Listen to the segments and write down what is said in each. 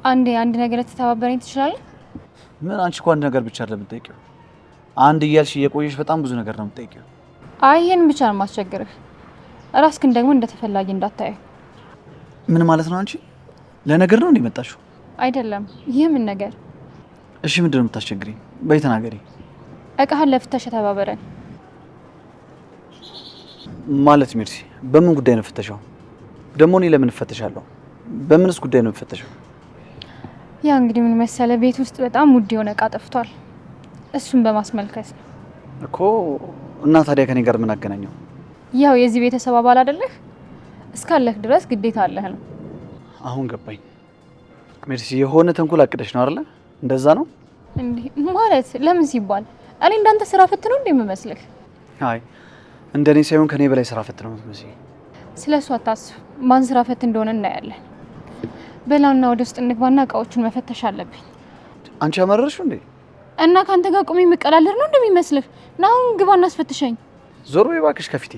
አንድ ነገር ልትተባበረኝ ትችላለህ? ምን አንቺ እኮ አንድ ነገር ብቻ አይደለም የምትጠይቂው። አንድ እያልሽ እየቆየሽ በጣም ብዙ ነገር ነው የምትጠይቂው። አይ ይሄን ብቻ ነው የማስቸግርህ። ራስክን ደግሞ እንደተፈላጊ እንዳታየው። ምን ማለት ነው? አንቺ ለነገር ነው እንደመጣሽው? አይደለም። ይህ ምን ነገር? እሺ ምንድን ነው የምታስቸግሪኝ? በይ ተናገሪ። እቃህን ለፍተሽ ተባበረን። ማለት ሜርሲ፣ በምን ጉዳይ ነው ፍተሻው? ደግሞ እኔ ለምን እፈተሻለሁ? በምንስ ጉዳይ ነው የምፈተሸው? ያ እንግዲህ ምን መሰለ፣ ቤት ውስጥ በጣም ውድ የሆነ እቃ ጠፍቷል። እሱን በማስመልከት እኮ። እና ታዲያ ከኔ ጋር ምን አገናኘው? ያው የዚህ ቤተሰብ አባል አይደለህ? እስካለህ ድረስ ግዴታ አለህ ነው። አሁን ገባኝ ሜርሲ። የሆነ ተንኮል አቅደሽ ነው አይደለ? እንደዛ ነው እንዴ? ማለት ለምን ሲባል እኔ እንዳንተ ስራ ፈት ነው እንደምመስልህ? አይ እንደኔ ሳይሆን ከኔ በላይ ስራ ፈት ነው የምትመስይ። ስለሱ አታስብ። ማን ስራ ፈት እንደሆነ እናያለን። በላና ወደ ውስጥ እንግባና እቃዎቹን መፈተሽ አለብኝ። አንቺ አመረርሽው እንዴ? እና ካንተ ጋር ቁሜ የምቀላለድ ነው እንደሚመስልህ? ና አሁን ግባና አስፈትሸኝ። ዞር በይ እባክሽ ከፊቴ።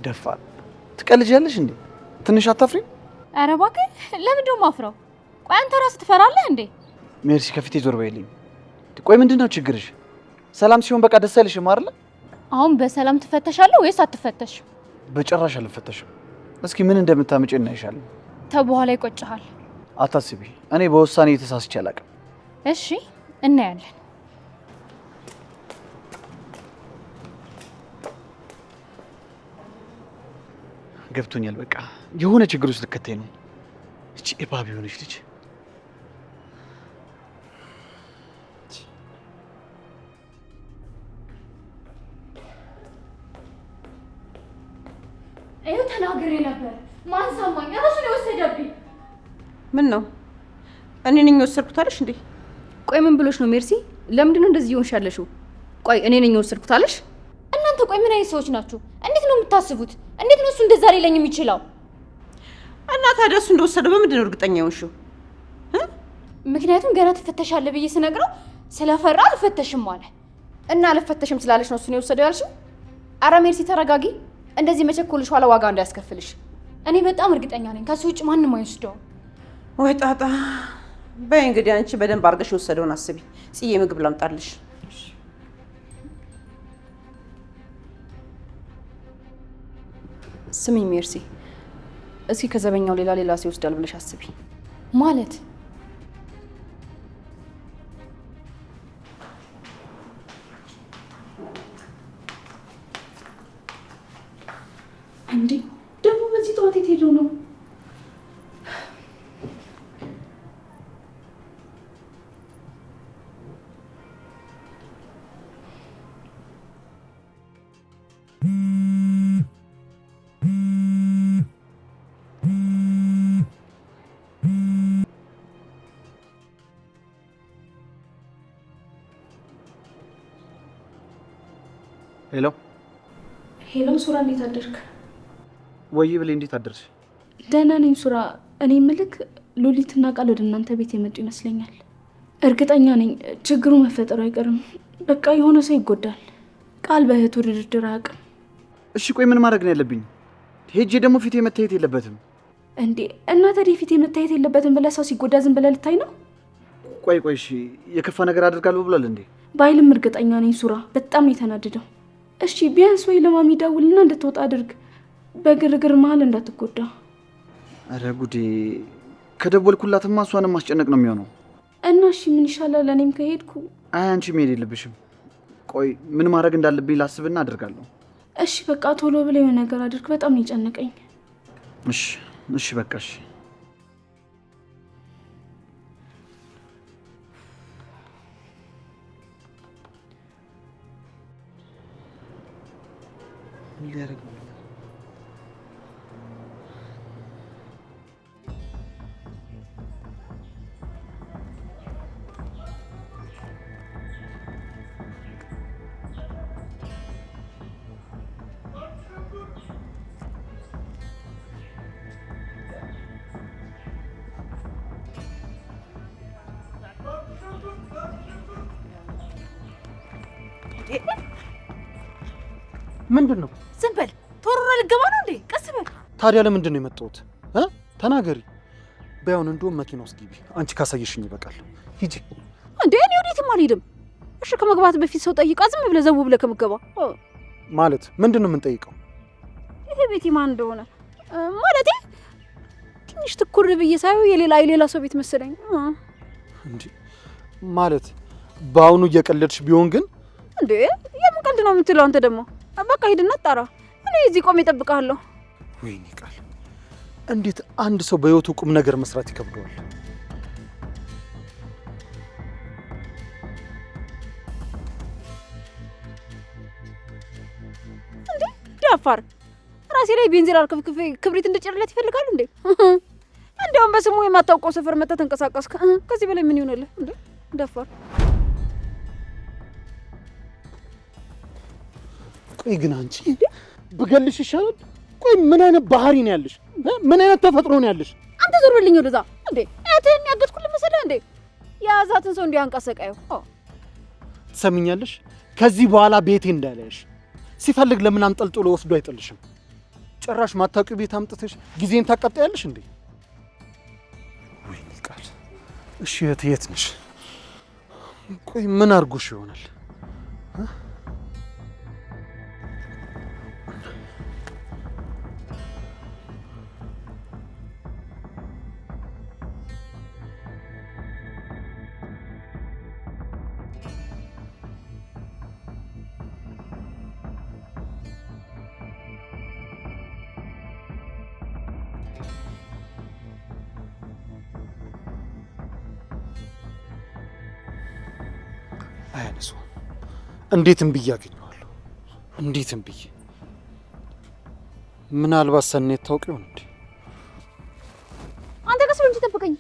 ደፋር ትቀልጃለሽ እንዴ? ትንሽ አታፍሪም? ኧረ እባክህ ለምን ደሞ አፍረው? ቆይ አንተ ራስህ ትፈራለህ እንዴ? ሜርሲ ከፊቴ ዞር በይልኝ። ቆይ ምንድነው ችግርሽ? ሰላም ሲሆን በቃ ደስ አይልሽም አይደል? አሁን በሰላም ትፈተሻለህ ወይስ አትፈተሽም? በጭራሽ አልፈተሽም። እስኪ ምን እንደምታመጪ እናይሻለን። ተበኋላ ይቆጭሃል። አታስቢ፣ እኔ በውሳኔ የተሳስቼ አላውቅም። እሺ እናያለን። ገብቶኛል። በቃ የሆነ ችግር ውስጥ ልከተኝ ነው። እቺ እባብ የሆነች ልጅ ይኸው ተናግሬ ነበር። ማን ሰማኝ? እራሱን የወሰደብኝ። ምን ነው? እኔ ነኝ የወሰድኩት አለሽ እንዴ? ቆይ ምን ብሎሽ ነው ሜርሲ? ለምንድን ነው እንደዚህ ይሆንሽ ያለሽው? ቆይ እኔ ነኝ የወሰድኩት አለሽ? እናንተ ቆይ ምን አይነት ሰዎች ናችሁ? እንዴት ነው የምታስቡት? እንዴት ነው እሱ እንደዛ ሊለኝ የሚችለው? እና ታዲያ እሱ እንደወሰደው በምንድን ነው እርግጠኛ የሆንሽው? ምክንያቱም ገና ትፈተሻለህ ብዬ ስነግረው ስለፈራ አልፈተሽም አለ። እና አልፈተሽም ስላለሽ ነው እሱን የወሰደው ያልሽው? ኧረ ሜርሲ ተረጋጊ። እንደዚህ መቸኮልሽ ኋላ ዋጋ እንዳያስከፍልሽ። እኔ በጣም እርግጠኛ ነኝ ከሱ ውጭ ማንም አይወስደውም። ወይ ጣጣ። በይ እንግዲህ አንቺ በደንብ አድርገሽ የወሰደውን አስቢ። ጽዬ ምግብ ላምጣልሽ። ስሚ ሜርሲ፣ እስኪ ከዘበኛው ሌላ ሰው ይወስዳል ብለሽ አስቢ። ማለት እንዴ? ደግሞ በዚህ ጠዋት የት ሄዶ ነው? ሄሎ ሄሎ፣ ሱራ እንዴት አደርክ? ወይ ብሌ እንዴት አደርሽ? ደህና ነኝ ሱራ። እኔ ምልክ ሉሊትና ቃል ወደ እናንተ ቤት የመጡ ይመስለኛል። እርግጠኛ ነኝ ችግሩ መፈጠሩ አይቀርም። በቃ የሆነ ሰው ይጎዳል። ቃል በእህቱ ድርድር አያውቅም። እሺ ቆይ ምን ማድረግ ነው ያለብኝ? ሄጄ ደግሞ ፊቴ መታየት የለበትም እንዴ? እና ታዲያ ፊቴ መታየት የለበትም ብለህ ሰው ሲጎዳ ዝም ብለህ ልታይ ነው? ቆይ እሺ የከፋ ነገር አድርጋለሁ ብሏል እንዴ? ባይልም እርግጠኛ ነኝ ሱራ በጣም ነው የተናደደው። እሺ ቢያንስ ወይ ለማሚ ደውልና እንድትወጣ አድርግ። በግርግር መሀል እንዳትጎዳ። አረ ጉዴ! ከደወልኩላትማ እሷንም ማስጨነቅ ነው የሚሆነው። እና እሺ ምን ይሻላል? እኔም ከሄድኩ። አይ አንቺ መሄድ የለብሽም። ቆይ ምን ማድረግ እንዳለብኝ ላስብና አድርጋለሁ። እሺ በቃ ቶሎ ብለህ የሆነ ነገር አድርግ። በጣም ነው የጨነቀኝ። እሺ በቃ እሺ። ምንድን ነው? ዝም በል። ቶሮሮ ልገባ ነው እንዴ? ቀስ በል። ታዲያ ለምንድን ነው የመጣሁት? ተናገሪ። ባይሆን እንደውም መኪና ውስጥ ግቢ። አንቺ ካሳየሽኝ ይበቃል። ሂጂ። እንዴ እኔ ወዴትም አልሄድም። እሺ ከመግባት በፊት ሰው ጠይቃ ዝም ብለህ ዘው ብለህ ከምትገባ ማለት ምንድነው የምንጠይቀው? ይሄ ቤት ማን እንደሆነ ማለቴ ትንሽ ትኩር ብዬ ሳይው የሌላ ሰው ቤት መሰለኝ። እንዴ ማለት በአሁኑ እየቀለድሽ ቢሆን ግን እንዴ የምን ቀልድ ነው የምትለው አንተ ደግሞ? በቃ ሂድና ጣራ። እኔ እዚህ ቆሜ እጠብቅሃለሁ። ወይኔ ቃል፣ እንዴት አንድ ሰው በህይወቱ ቁም ነገር መስራት ይከብደዋል? እንዴ ዳፋር፣ ራሴ ላይ ቤንዚን አርከፍክፌ ክብሪት እንድጭርለት ይፈልጋል እንዴ? እንዲያውም በስሙ የማታውቀው ሰፈር መጣ ተንቀሳቀስክ። ከዚህ በላይ ምን ይሆናል እንዴ ዳፋር? ቆይ ግን አንቺ ብገልሽ ይሻላል። ቆይ ምን አይነት ባህሪ ነው ያለሽ? ምን አይነት ተፈጥሮ ነው ያለሽ? አንተ ዞር በልኝ ወደዛ። እንዴ እህትህን ያገጥኩልህ መሰለህ እንዴ? የያዛትን ሰው እንዲያንቀሰቀየው። ትሰሚኛለሽ? ከዚህ በኋላ ቤቴ እንዳለሽ ሲፈልግ ለምን አንጠልጥሎ ወስዶ አይጥልሽም? ጭራሽ ማታውቂው ቤት አምጥተሽ ጊዜን ታቀጣያለሽ እንዴ? ወይኔ ቃል። እሺ እህት የት ነሽ? ቆይ ምን አድርጎሽ ይሆናል? አያነሱ። እንዴትም ብዬ አገኘዋለሁ። እንዴትም ብዬ ምናልባት ሰኔት ታውቅ ይሆን እንዴ? አንተ ቀስ ብለህ እንጂ ጠብቀኝ።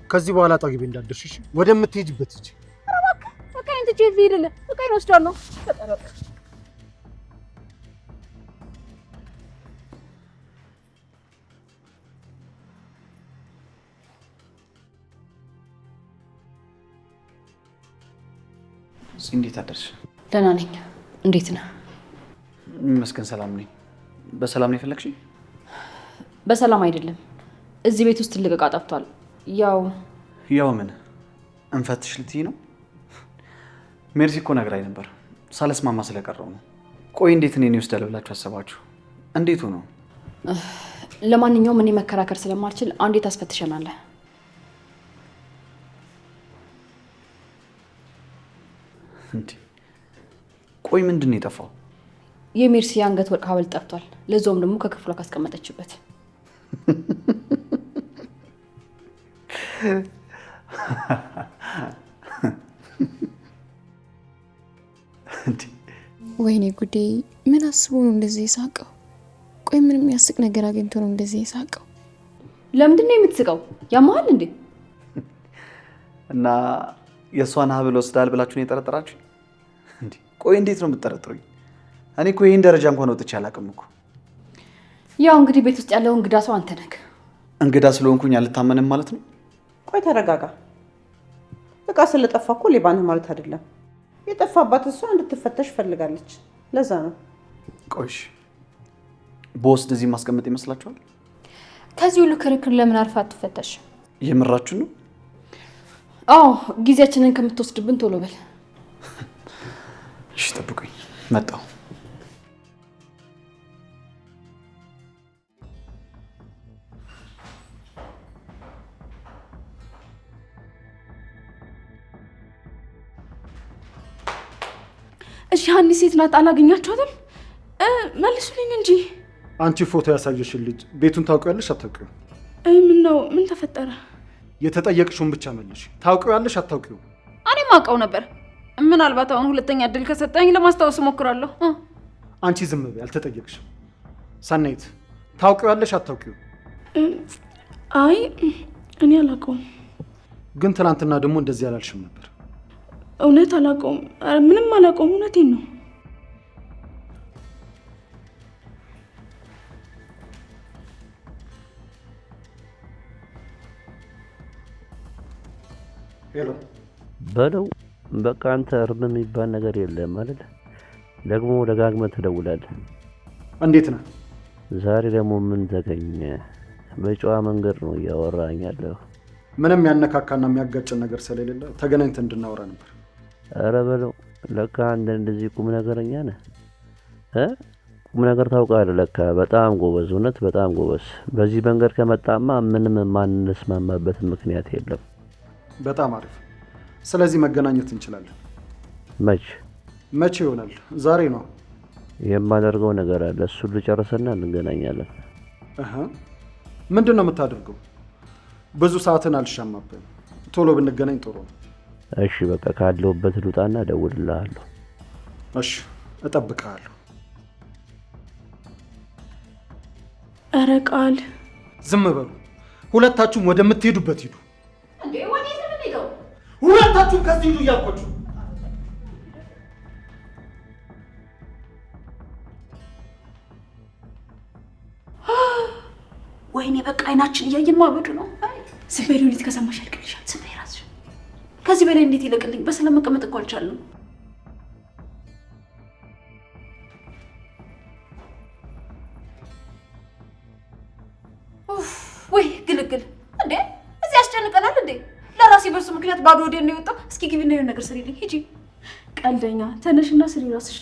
ከዚህ በኋላ አጠገቤ እንዳትደርሺ፣ ወደምትሄጂበት ሂጂ። ኧረ እባክህ በቃ እንት ጄት ሊሄድልህ በቃ ይወስዳለሁ። ተጠረቅ እንዴት አደርሽ? ደህና ነኝ። እንዴት ነህ? መስገን ሰላም ነኝ። በሰላም ነው የፈለግሽኝ? በሰላም አይደለም። እዚህ ቤት ውስጥ ትልቅ ዕቃ ጠፍቷል። ያው ምን እንፈትሽ ልትይ ነው? ሜርሲ እኮ ነግራኝ ነበር። ሳልስማማ ስለቀረው ነው። ቆይ እንዴት እኔን ይወስዳል ብላችሁ አሰባችሁ? እንዴቱ ነው? ለማንኛውም እኔ መከራከር ስለማልችል አንዴ ታስፈትሸናለህ። እንዴ ቆይ ምንድን ነው የጠፋው? የሜርሲ አንገት ወርቅ ሐብል ጠፍቷል። ለዛውም ደግሞ ከክፍሏ ካስቀመጠችበት። ወይኔ ጉዴ! ምን አስቦ ነው እንደዚህ የሳቀው? ቆይ ምን የሚያስቅ ነገር አግኝቶ ነው እንደዚህ የሳቀው? ለምንድን ነው የምትስቀው? ያማሃል እንዴ? እና የእሷን ሐብል ወስዳል ብላችሁ ነው የጠረጠራችሁ? እንዴ ቆይ እንዴት ነው የምትጠረጥሩኝ? እኔ እኮ ይሄን ደረጃ እንኳን ወጥቼ አላውቅም እኮ። ያው እንግዲህ ቤት ውስጥ ያለው እንግዳ ሰው አንተ ነህ። እንግዳ ስለሆንኩኝ አልታመንም ማለት ነው? ቆይ ተረጋጋ። እቃ ስለጠፋ እኮ ሌባ ነህ ማለት አይደለም። የጠፋባት እሷ እንድትፈተሽ ፈልጋለች። ለዛ ነው። ቆይሽ በወስድ እዚህ ማስቀመጥ ይመስላችኋል? ከዚህ ሁሉ ክርክር ለምን አርፋ አትፈተሽ? የምራችሁ ነው? አዎ ጊዜያችንን ከምትወስድብን ቶሎ በል። እሺ ጠብቁኝ፣ መጣሁ። እሺ ሀኒ ሴት ናት፣ አላገኛችኋትም? መልሱልኝ እንጂ። አንቺ ፎቶ ያሳየሽን ልጅ ቤቱን ታውቂያለሽ አታውቂው? ምን ነው? ምን ተፈጠረ? የተጠየቅሽውን ብቻ መልሽ። ታውቂያለሽ አታውቂው? እኔም አውቀው ነበር። ምናልባት አሁን ሁለተኛ እድል ከሰጠኝ ለማስታወስ እሞክራለሁ። አንቺ ዝም በይ፣ አልተጠየቅሽም። ሰናይት ታውቂያለሽ አታውቂው? አይ እኔ አላውቀውም። ግን ትናንትና ደግሞ እንደዚህ አላልሽም ነበር። እውነት አላውቀውም። ምንም አላውቀውም። እውነቴን ነው። ሄሎ በለው በቃ አንተ እርም የሚባል ነገር የለም አይደል? ደግሞ ደጋግመህ ትደውላለህ። እንዴት ነህ? ዛሬ ደግሞ ምን ተገኘ? በጨዋ መንገድ ነው እያወራኝ ያለው። ምንም ያነካካና የሚያጋጭን ነገር ስለሌለ ተገናኝተን እንድናወራ ነበር። ኧረ በለው ለካ እንደዚህ ቁም ነገረኛ ነህ ቁም ነገር ታውቃለህ ለካ። በጣም ጎበዝ፣ እውነት በጣም ጎበዝ። በዚህ መንገድ ከመጣማ ምንም ማንስማማበት ምክንያት የለም። በጣም አሪፍ። ስለዚህ መገናኘት እንችላለን። መቼ ይሆናል? ዛሬ ነው። የማደርገው ነገር አለ፣ እሱን ልጨርሰና እንገናኛለን። ምንድን ነው የምታደርገው? ብዙ ሰዓትን አልሻማብህም። ቶሎ ብንገናኝ ጥሩ ነው። እሺ በቃ ካለሁበት ልውጣና እደውልልሃለሁ። እሺ እጠብቅሃለሁ። ኧረ ቃል ዝም በሉ ሁለታችሁም፣ ወደምትሄዱበት ሂዱ። እንዴ ወዴት ነው የምንሄደው? ሁለታችሁም ከዚህ ሂዱ እያልኳችሁ። ወይኔ በቃ አይናችን እያየን ማበዱ ነው። ዝም በይ ሉሊት፣ ከሰማሽ ያልቅልሻል። ዝም በይ እራስሽ። ከዚህ በላይ እንዴት ይለቅልኝ? በሰላም መቀመጥ እኮ አልቻልንም። ወይ ግልግል! እንዴ እዚህ ያስጨንቀናል እንዴ? ለራሴ በሱ ምክንያት ባዶ ወዴት ነው የወጣው? እስኪ ግቢና የሆነ ነገር ስሪልኝ። ሂጂ። ቀልደኛ፣ ተነሽና ስሪ ራስሽ።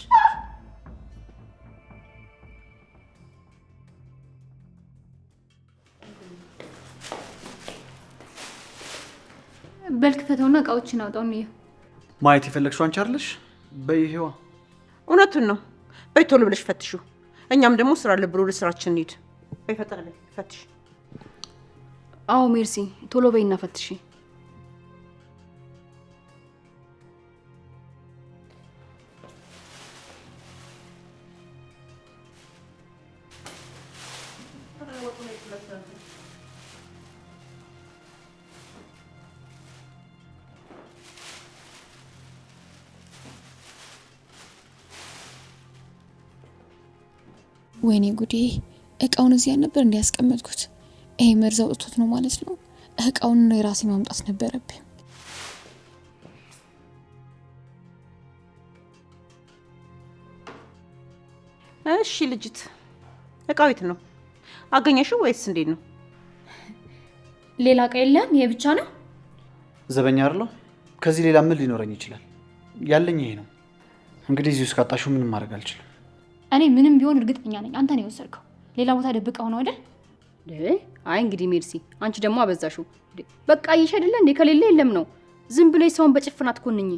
በልክፈተውና እቃዎችን አውጣው ነው። ማየት የፈለግሽው አንቺ አይደለሽ? በይሄዋ እውነቱን ነው። በይ ቶሎ ብለሽ ፈትሹ። እኛም ደግሞ ስራ አለ ብሎ ለስራችን እንሂድ። በይ ፈጠነ በይ ፈትሽ። አዎ ሜርሲ፣ ቶሎ በይና ፈትሺ። ወይኔ ጉዴ! እቃውን እዚያ ነበር እንዲያስቀመጥኩት። ይሄ መርዝ አውጥቶት ነው ማለት ነው። እቃውን ነው የራሴ ማምጣት ነበረብኝ። እሺ ልጅት፣ እቃው የት ነው? አገኘሽው ወይስ እንዴት ነው? ሌላ እቃ የለም? ይሄ ብቻ ነው? ዘበኛ አይደለሁ። ከዚህ ሌላ ምን ሊኖረኝ ይችላል? ያለኝ ይሄ ነው። እንግዲህ እዚህ ውስጥ ካጣሽው ምንም ማድረግ አልችልም። እኔ ምንም ቢሆን እርግጠኛ ነኝ አንተ ነው የወሰድከው። ሌላ ቦታ ደብቀው ነው አይደል? አይ እንግዲህ ሜርሲ፣ አንቺ ደግሞ አበዛሽው። በቃ ይሽ አይደለ እንዴ? ከሌለ የለም ነው። ዝም ብለሽ ሰውን በጭፍን አትኮንኝ።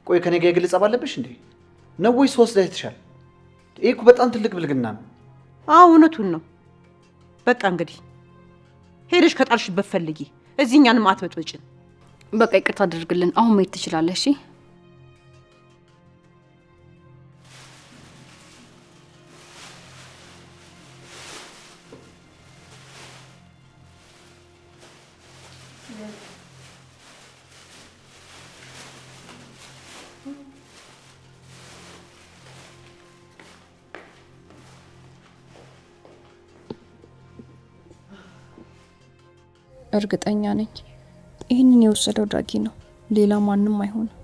ቆይ ከኔ ጋር የግል ጸብ አለብሽ እንዴ? ነው ወይስ ወስዳ ይተሻል? ይሄ እኮ በጣም ትልቅ ብልግና ነው። አዎ እውነቱን ነው። በቃ እንግዲህ ሄደሽ ከጣልሽበት ፈልጊ። እዚህ እኛንም አትበጥብጭን። በቃ ይቅርታ አድርግልን። አሁን መሄድ ትችላለሽ። እሺ እርግጠኛ ነኝ ይህንን የወሰደው ዳጊ ነው፣ ሌላ ማንም አይሆንም።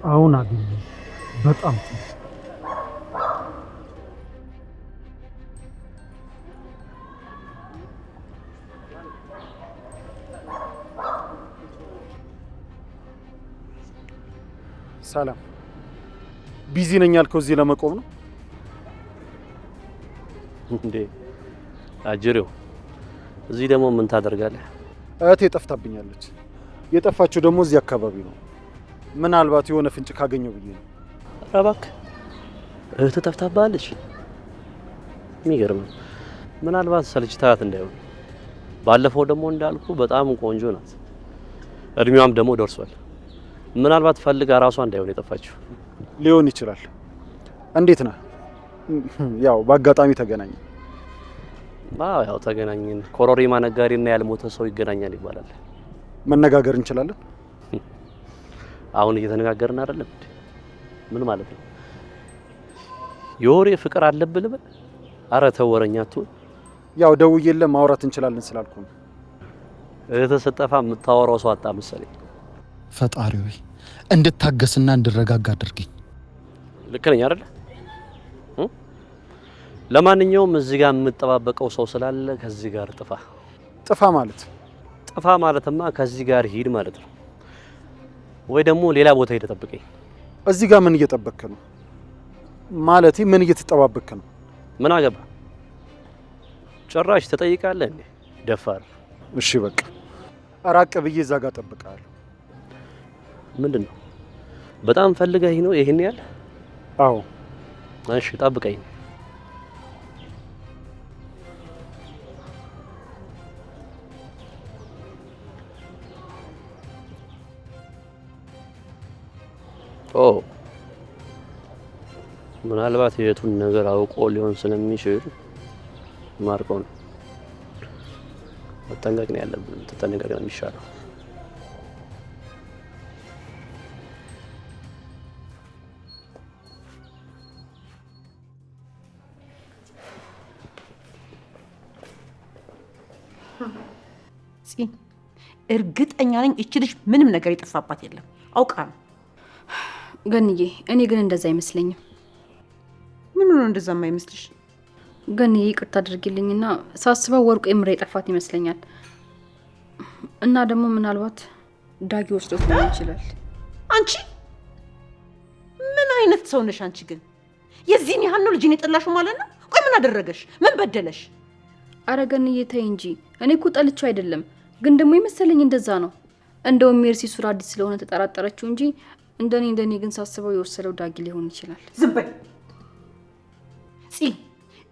አሁን አግኝ በጣም ሰላም። ቢዚ ነኝ ያልከው እዚህ ለመቆም ነው እንዴ? አጅሬው እዚህ ደግሞ ምን ታደርጋለህ? እህቴ ጠፍታብኛለች። የጠፋችው ደግሞ እዚህ አካባቢ ነው። ምናልባት የሆነ ፍንጭ ካገኘው ብዬ ነው። ኧረ እባክህ እህትህ ጠፍታብሃለች? የሚገርም ነው። ምናልባት ሰልችታት እንዳይሆን። ባለፈው ደግሞ እንዳልኩ በጣም ቆንጆ ናት፣ እድሜዋም ደግሞ ደርሷል። ምናልባት ፈልጋ ራሷ እንዳይሆን የጠፋችው ሊሆን ይችላል። እንዴት ነህ? ያው በአጋጣሚ ተገናኘን። ያው ተገናኘን። ኮሮሪማ ነጋዴና ያልሞተ ሰው ይገናኛል ይባላል። መነጋገር እንችላለን? አሁን እየተነጋገርን አይደለም? ምን ማለት ነው? የወሬ ፍቅር አለብህ ልበል? ኧረ ተው ወረኛ አትሁን። ያው ደውዬልህ ማውራት እንችላለን ስላልኩ ነው። እህተሰጠፋ የምታወራው ሰው አጣ መሰለኝ። ፈጣሪ ሆይ እንድታገስና እንድረጋጋ አድርገኝ። ልክ ነኝ አይደለ? ለማንኛውም እዚህ ጋር የምጠባበቀው ሰው ስላለ ከዚህ ጋር ጥፋ። ጥፋ ማለትማ ከዚህ ጋር ሂድ ማለት ነው። ወይ ደግሞ ሌላ ቦታ ሄደ ጠብቀኝ። እዚህ ጋር ምን እየጠበቅክ ነው? ማለቴ ምን እየተጠባበቅክ ነው? ምን አገባ? ጭራሽ ትጠይቃለህ እንዴ? ደፋር። እሺ በቃ ራቅ ብዬ እዛ ጋር እጠብቅሃለሁ። ምንድነው? በጣም ፈልገህ ነው ይሄን ያህል? አዎ። እሺ ጠብቀኝ። ምናልባት የቱን ነገር አውቆ ሊሆን ስለሚችል ማርኮ ነው። መጠንቀቅ ነው ያለብን። ተጠንቀቅ ነው የሚሻለው። እርግጠኛ ነኝ እቺ ልጅ ምንም ነገር የጠፋባት የለም። አውቃ ነው። ገንዬ፣ እኔ ግን እንደዛ አይመስለኝም። ምን ነው እንደዛ የማይመስልሽ? ገንዬ ይቅርታ አድርጊልኝና ሳስበው ወርቁ የምሬ ጠፋት ይመስለኛል። እና ደግሞ ምናልባት ዳጊ ወስዶት ሊሆን ይችላል። አንቺ ምን አይነት ሰው ነሽ አንቺ? ግን የዚህን ያህል ነው ልጅን የጠላሽው ማለት ነው? ቆይ ምን አደረገሽ? ምን በደለሽ? አረ ገንዬ ተይ እንጂ። እኔ እኮ ጠልቼው አይደለም፣ ግን ደግሞ የመሰለኝ እንደዛ ነው። እንደውም ሜርሲ ሱራ አዲስ ስለሆነ ተጠራጠረችው እንጂ እንደኔ ግን ሳስበው የወሰደው ዳጊ ሊሆን ይችላል። ዝም በይ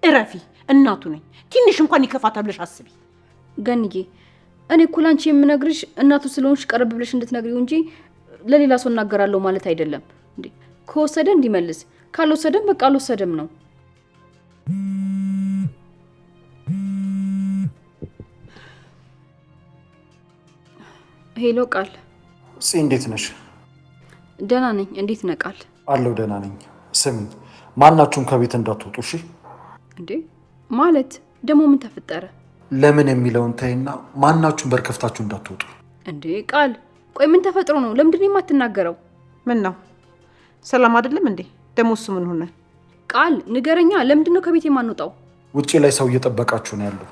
እረፊ። እናቱ ነኝ። ትንሽ እንኳን ይከፋታል ብለሽ አስቢ። ገንዬ፣ እኔ እኮ ላንቺ የምነግርሽ እናቱ ስለሆንሽ ቀረብ ብለሽ እንድትነግሪው እንጂ ለሌላ ሰው እናገራለሁ ማለት አይደለም። እንዴ ከወሰደ እንዲመልስ፣ ካልወሰደም በቃ አልወሰደም ነው። ሄሎ ቃል። እንዴት ነሽ? ደህና ነኝ። እንዴት ነህ ቃል? አለሁ ደህና ነኝ። ስሚ፣ ማናችሁም ከቤት እንዳትወጡ እሺ? እንዴ ማለት ደግሞ ምን ተፈጠረ? ለምን የሚለውን ተይና ማናችሁም በር ከፍታችሁ እንዳትወጡ። እንዴ ቃል፣ ቆይ ምን ተፈጥሮ ነው? ለምንድን ነው የማትናገረው? ምን ነው ሰላም አይደለም እንዴ? ደግሞ እሱ ምን ሆነ? ቃል ንገረኛ። ለምንድን ነው ከቤት የማንወጣው? ውጪ ላይ ሰው እየጠበቃችሁ ነው ያለው።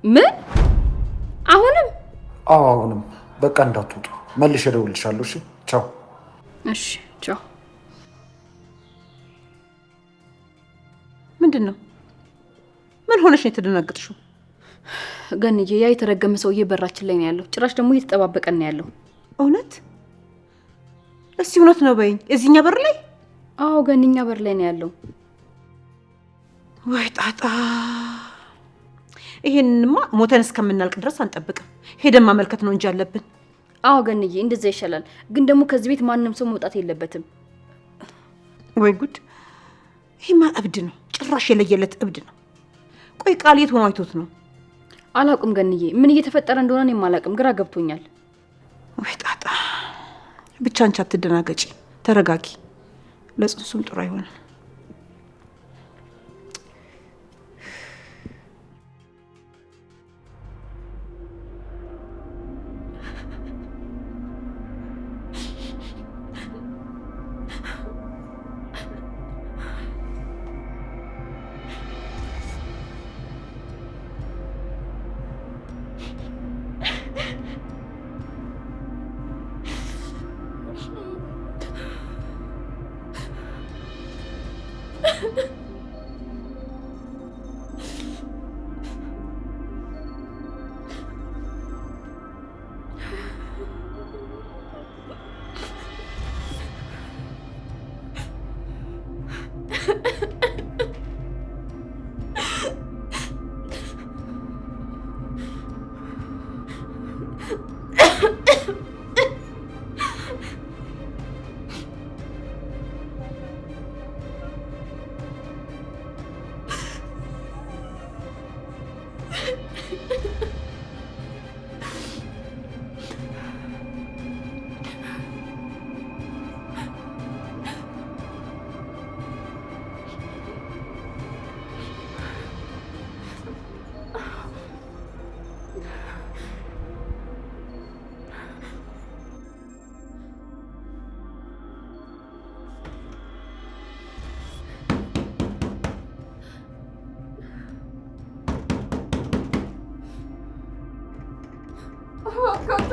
ምን? አሁንም? አዎ አሁንም። በቃ እንዳትወጡ። መልሼ እደውልልሻለሁ። እሺ ቻው። እሺ ቻው። ምንድን ነው? ምን ሆነሽ ነው የተደናገጥሽው? ገንዬ፣ ያ የተረገመ ሰውዬ በራችን ላይ ነው ያለው። ጭራሽ ደግሞ እየተጠባበቀን ነው ያለው። እውነት? እስቲ እውነት ነው በይኝ። እዚህኛ በር ላይ? አዎ ገንኛ በር ላይ ነው ያለው። ወይ ጣጣ! ይሄንንማ ሞተን እስከምናልቅ ድረስ አንጠብቅም። ሄደን ማመልከት ነው እንጂ አለብን። አዎ ገንዬ፣ እንደዛ ይሻላል። ግን ደግሞ ከዚህ ቤት ማንም ሰው መውጣት የለበትም። ወይ ጉድ! ይሄማ እብድ ነው። ጭራሽ የለየለት እብድ ነው። ቆይ ቃል የት ሆኖ አይቶት ነው? አላውቅም ገንዬ፣ ምን እየተፈጠረ እንደሆነ እኔም አላውቅም። ግራ ገብቶኛል። ወይ ጣጣ! ብቻ አንቺ አትደናገጪ፣ ተረጋጊ። ለጽንሱም ጥሩ አይሆንም።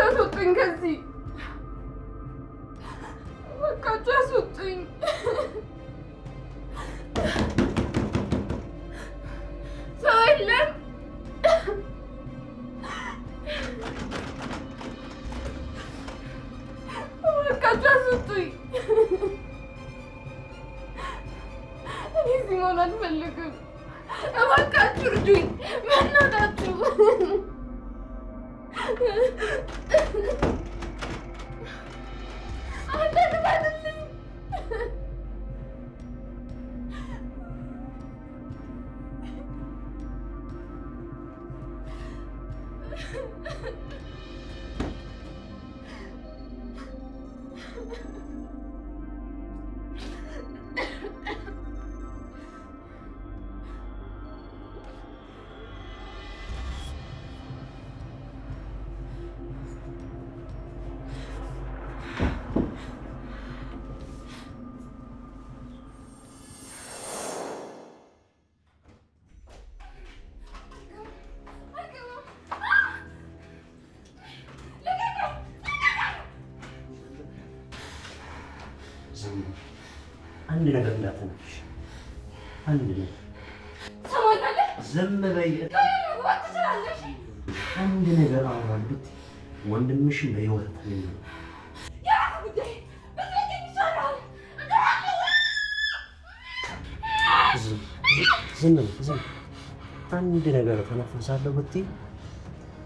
አስወጡኝ ከዚህ በቃችሁ፣ አስወጡኝ። ሰው የለም። በቃችሁ፣ አስወጡኝ። እኔ እዚህ መሆን አልፈልግም። እባካችሁ እርዱኝ፣ በእናታችሁ። አንድ ነገር እንዳትነግሽ። አንድ ነገር ሰማኛለህ? ዝም በይ። አንድ ነገር አውራል ብትይ ወንድምሽን በሕይወት አታገኝም። የራስህ ጉዳይ። በስለኝ ይሻላል። ዝም በይ። አንድ ነገር ተነፍሳለሁ ብትይ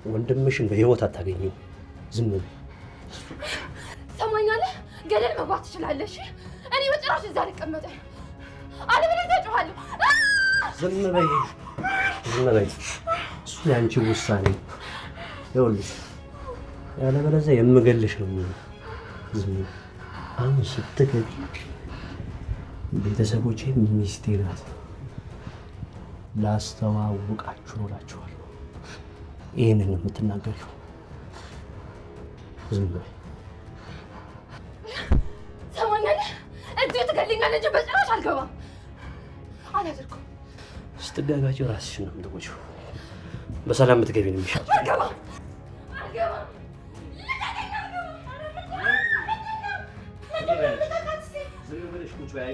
ወንድምሽን በሕይወት አታገኝም። ዝም በይ። ሰማኛለህ? ገደል መግባት ትችላለሽ። እኔ በጭራሽ እዛ አልቀመጥም። አለበለዚያ እጮሃለሁ። ዝም በይ። እሱ የአንቺ ውሳኔ። ይኸውልሽ ያለበለዚያ የምገልሽ ነው የሚሆነው። ዝም በይ። አሁን ስትገቢ ቤተሰቦቼ ሚስቴ ናት ላስተዋውቃችሁ ነው እላችኋለሁ። ይህንን ነው የምትናገሪው። ዝም በይ። ሰማኛለህ? እዚሁ ትገለኛለህ እንጂ በጭራሽ አልገባም። አላደርኩም። ስትጋጋጭ ራስሽን ነው የምትጎጂው። በሰላም ብትገቢ ነው የሚሻለው። አልገባም። ዝም ብለሽ ቁጭ በይ።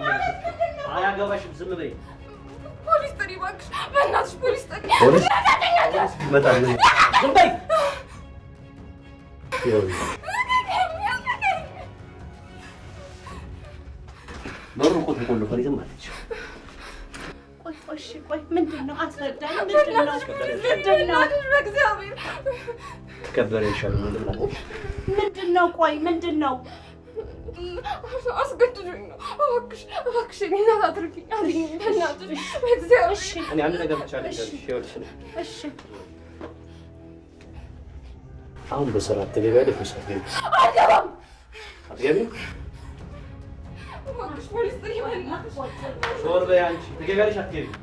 አያገባሽም። ዝም በይ። ፖሊስ ጥሪ እባክሽ፣ በእናትሽ ፖሊስ ጥሪ። ፖሊስ ይመጣል። ዝም በይ። በሩ እኮ ተቆልፏል። ዝም አለች። ቆይ ምንድን ነው? አስረዳኝ። ምንድን ነው? በእግዚአብሔር ትከበሪ ይሻል። ምንድን ነው? ቆይ ምንድን ነው? አስገድዶኝ ነው። እባክሽ እኔ እናት አድርጊኝ አለኝ። በእናትሽ በእግዚአብሔር። እኔ አንድ ነገር ብቻ ልንገርሽ። ይኸውልሽ እሺ አሁን በሰላም ትገቢያለሽ ወይስ አትገቢም? አልገባም። አትገቢም? እባክሽ ፖሊስ ጥሪ። በእናትሽ ዞር በይ አንቺ። ትገቢያለሽ አትገቢም?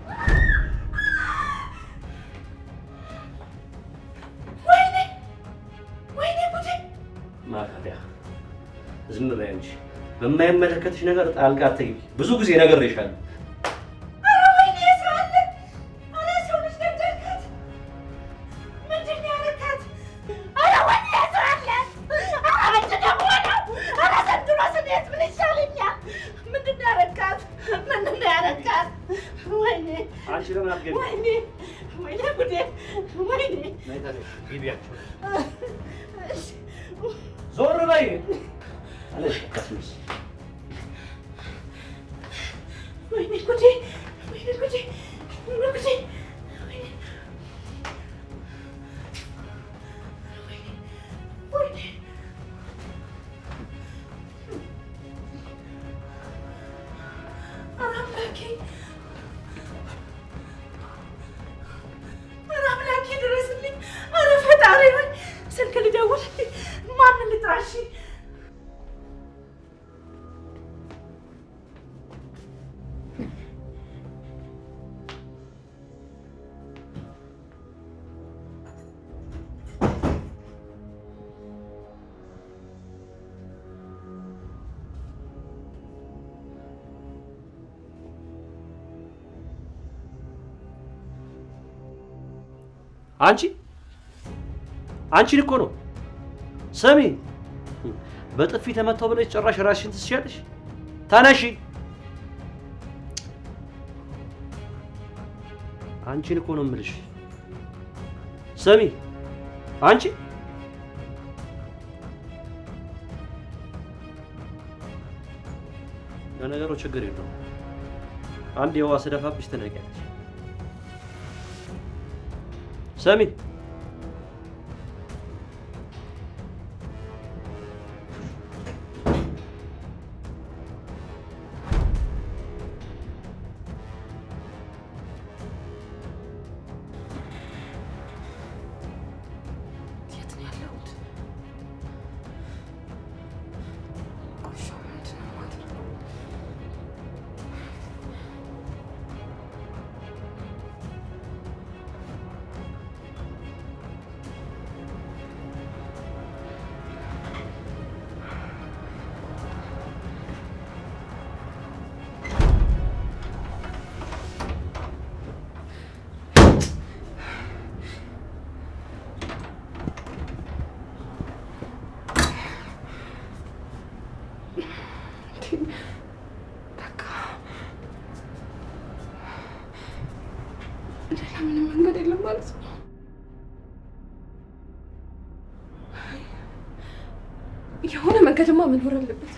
ወይኔ ጉዴ! ማካዲያ ዝም በይ አንቺ። በማይመለከትሽ ነገር ጣልቃ አትግቢ። ብዙ ጊዜ ነግሬሻለሁ። ኧረ ወይኔ ሰው አለ! ኧረ ሰው ልጅ ገደልካት! ምንድን ነው ያደረካት? ኧረ ወይኔ ሰው አለ! ኧረ ምንድን ነው የምሆነው? ኧረ ዘንድሮስ እኔስ ምን ይሻለኛል? ምንድን ነው ያደረካት? ወይኔ አንቺ ለምን አትገቢም? ወይኔ ጉዴ! ወይኔ ነይ ተነሽ፣ ግቢያቸው። ዞር በይ አለሽ። ቀስምስ ወይኔ ጉዴ! ወይኔ ጉዴ! ወይኔ ጉዴ! ወይኔ ወይኔ! ኧረ አምላኬ! ኧረ አምላኬ! አንቺን እኮ ነው። ስሚ፣ በጥፊ ተመታው ብለሽ ጭራሽ ራስሽን ትስሻለሽ? ተነሺ። አንቺን እኮ ነው የምልሽ። ስሚ አንቺ ለነገሩ ችግር የለውም። አንድ የውሃ ስደፋብሽ ትነቂያለሽ። ስሚ ሌላ ምንም መንገድ የለም ማለት ነው። የሆነ መንገድማ መኖር አለበት።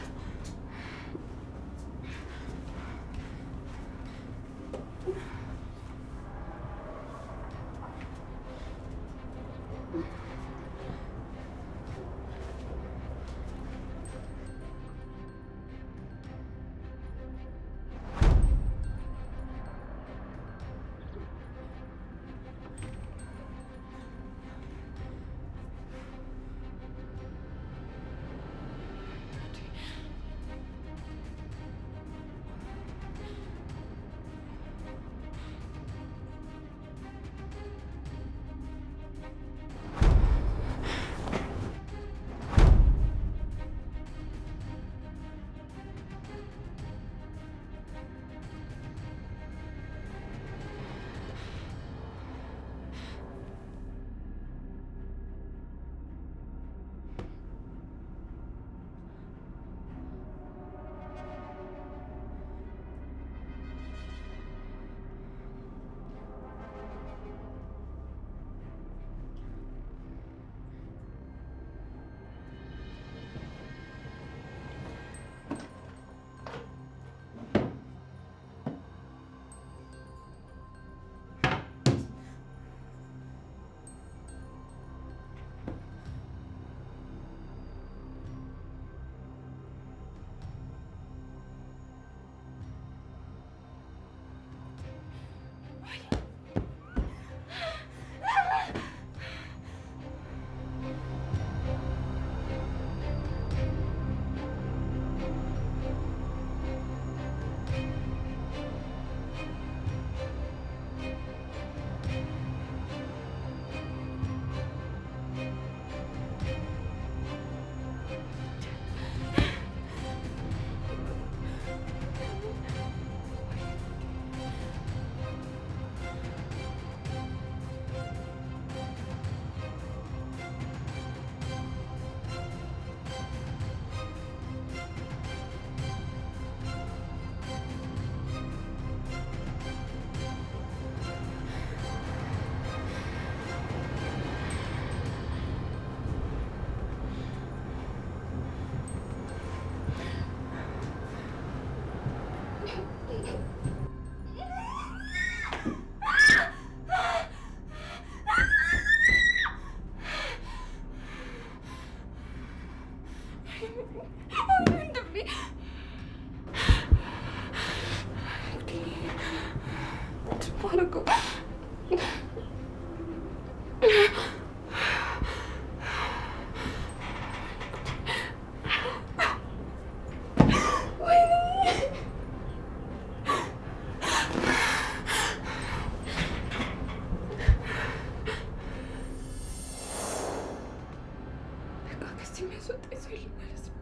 ከዚህ የሚያስወጣ ሰው የለም ማለት ነው።